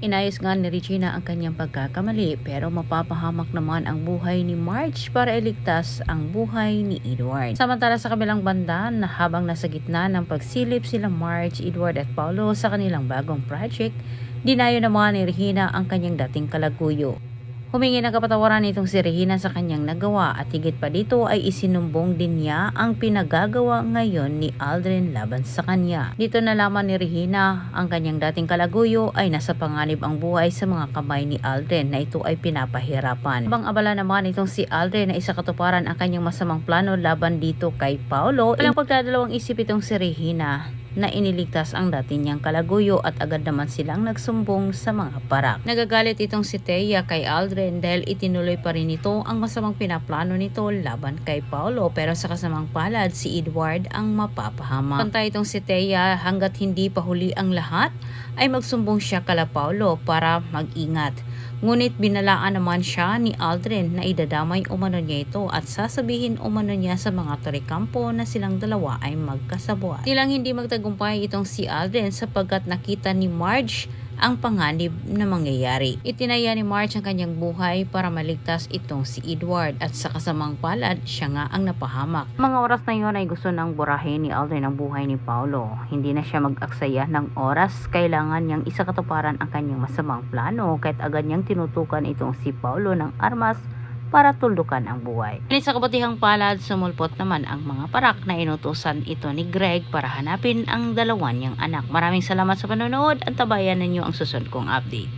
Inayos nga ni Regina ang kanyang pagkakamali pero mapapahamak naman ang buhay ni Marge para iligtas ang buhay ni Edward. Samantala sa kabilang banda na habang nasa gitna ng pagsilip sila Marge, Edward at Paolo sa kanilang bagong project, dinayo naman ni Regina ang kanyang dating kalaguyo. Humingi ng kapatawaran nitong si Regina sa kanyang nagawa at higit pa dito ay isinumbong din niya ang pinagagawa ngayon ni Aldrin laban sa kanya. Dito nalaman ni Regina ang kanyang dating kalaguyo ay nasa panganib ang buhay sa mga kamay ni Aldrin na ito ay pinapahirapan. Habang abala naman itong si Aldrin na isa katuparan ang kanyang masamang plano laban dito kay Paolo, walang pagdadalawang isip itong si Regina na iniligtas ang dati niyang kalaguyo at agad naman silang nagsumbong sa mga parak. Nagagalit itong si Thea kay Aldrin dahil itinuloy pa rin ito ang masamang pinaplano nito laban kay Paolo, pero sa kasamang palad si Edward ang mapapahamak. Pantay itong si Thea hanggat hindi pa huli ang lahat ay magsumbong siya kala Paolo para mag-ingat. Ngunit binalaan naman siya ni Aldrin na idadamay umano niya ito at sasabihin umano niya sa mga tarikampo na silang dalawa ay magkasabwat. Tilang hindi magtagumpay itong si Aldrin sapagkat nakita ni Marge ang panganib na mangyayari. Itinaya ni Marge ang kanyang buhay para maligtas itong si Edward at sa kasamang palad siya nga ang napahamak. Mga oras na yon ay gusto nang burahin ni Aldrin ang buhay ni Paolo. Hindi na siya mag-aksaya ng oras, kailangan niyang isakatuparan ang kanyang masamang plano kahit agad niyang tinutukan itong si Paolo ng armas para tuldukan ang buhay. Sa kabutihang palad, sumulpot naman ang mga parak na inutusan ito ni Greg para hanapin ang dalawa niyang anak. Maraming salamat sa panonood at tabayan ninyo ang susunod kong update.